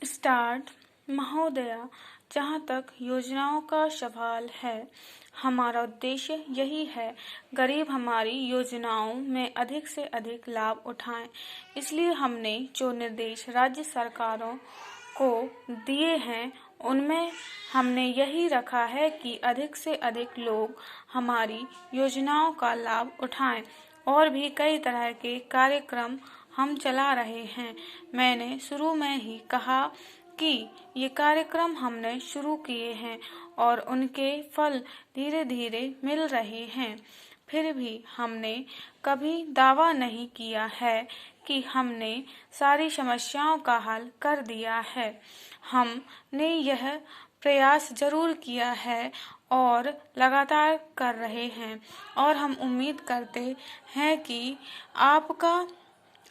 Start महोदया, जहाँ तक योजनाओं का सवाल है, हमारा उद्देश्य यही है गरीब हमारी योजनाओं में अधिक से अधिक लाभ उठाएं। इसलिए हमने जो निर्देश राज्य सरकारों को दिए हैं उनमें हमने यही रखा है कि अधिक से अधिक लोग हमारी योजनाओं का लाभ उठाएं। और भी कई तरह के कार्यक्रम हम चला रहे हैं। मैंने शुरू में ही कहा कि ये कार्यक्रम हमने शुरू किए हैं और उनके फल धीरे धीरे मिल रहे हैं। फिर भी हमने कभी दावा नहीं किया है कि हमने सारी समस्याओं का हल कर दिया है। हमने यह प्रयास जरूर किया है और लगातार कर रहे हैं और हम उम्मीद करते हैं कि आपका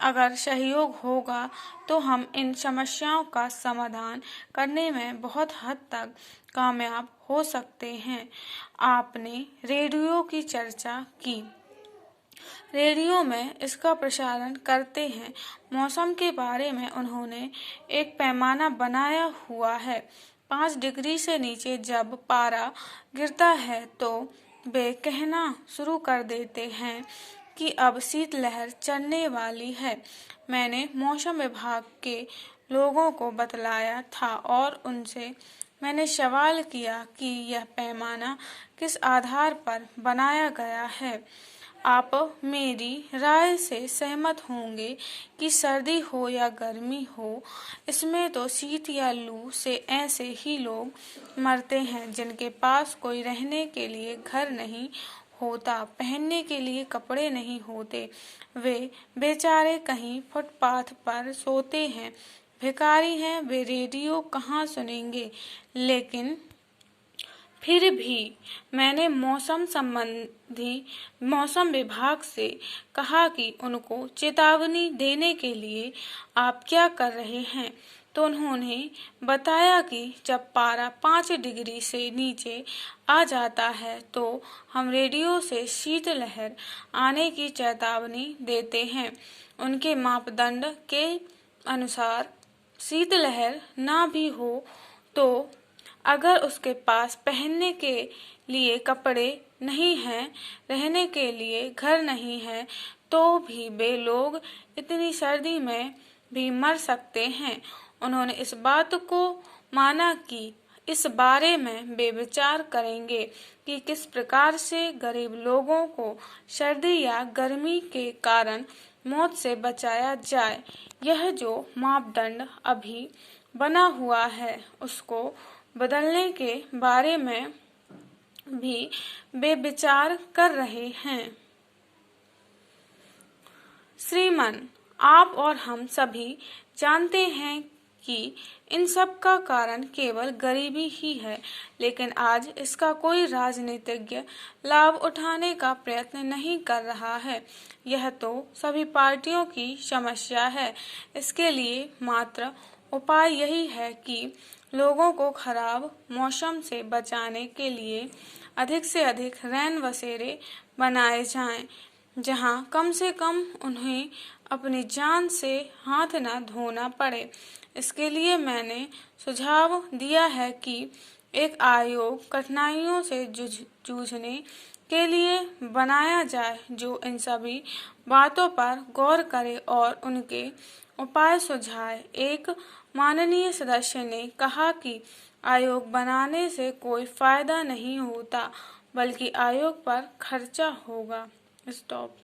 अगर सहयोग होगा तो हम इन समस्याओं का समाधान करने में बहुत हद तक कामयाब हो सकते हैं। आपने रेडियो की चर्चा की। रेडियो में इसका प्रसारण करते हैं। मौसम के बारे में उन्होंने एक पैमाना बनाया हुआ है। 5 डिग्री से नीचे जब पारा गिरता है तो वे कहना शुरू कर देते हैं कि अब शीतलहर चलने वाली है। मैंने मौसम विभाग के लोगों को बतलाया था और उनसे मैंने सवाल किया कि यह पैमाना किस आधार पर बनाया गया है। आप मेरी राय से सहमत होंगे कि सर्दी हो या गर्मी हो, इसमें तो शीत या लू से ऐसे ही लोग मरते हैं जिनके पास कोई रहने के लिए घर नहीं होता, पहनने के लिए कपड़े नहीं होते। वे बेचारे कहीं फुटपाथ पर सोते हैं, भिखारी हैं, वे रेडियो कहाँ सुनेंगे। लेकिन फिर भी मैंने मौसम विभाग से कहा कि उनको चेतावनी देने के लिए आप क्या कर रहे हैं। तो उन्होंने बताया कि जब पारा 5 डिग्री से नीचे आ जाता है तो हम रेडियो से शीतलहर आने की चेतावनी देते हैं। उनके मापदंड के अनुसार शीतलहर ना भी हो तो अगर उसके पास पहनने के लिए कपड़े नहीं हैं, रहने के लिए घर नहीं है, तो भी वे लोग इतनी सर्दी में भी मर सकते हैं। उन्होंने इस बात को माना कि इस बारे में वे विचार करेंगे कि किस प्रकार से गरीब लोगों को सर्दी या गर्मी के कारण मौत से बचाया जाए। यह जो मापदंड अभी बना हुआ है उसको बदलने के बारे में भी वे विचार कर रहे हैं। श्रीमान, आप और हम सभी जानते हैं कि इन सब का कारण केवल गरीबी ही है, लेकिन आज इसका कोई राजनीतिज्ञ लाभ उठाने का प्रयत्न नहीं कर रहा है। यह तो सभी पार्टियों की समस्या है। इसके लिए मात्र उपाय यही है कि लोगों को खराब मौसम से बचाने के लिए अधिक से अधिक रैन बसेरे बनाए जाएं, जहां कम से कम उन्हें अपनी जान से हाथ न धोना पड़े। इसके लिए मैंने सुझाव दिया है कि एक आयोग कठिनाइयों से जूझने के लिए बनाया जाए जो इन सभी बातों पर गौर करे और उनके उपाय सुझाए। एक माननीय सदस्य ने कहा कि आयोग बनाने से कोई फायदा नहीं होता, बल्कि आयोग पर खर्चा होगा। स्टॉप।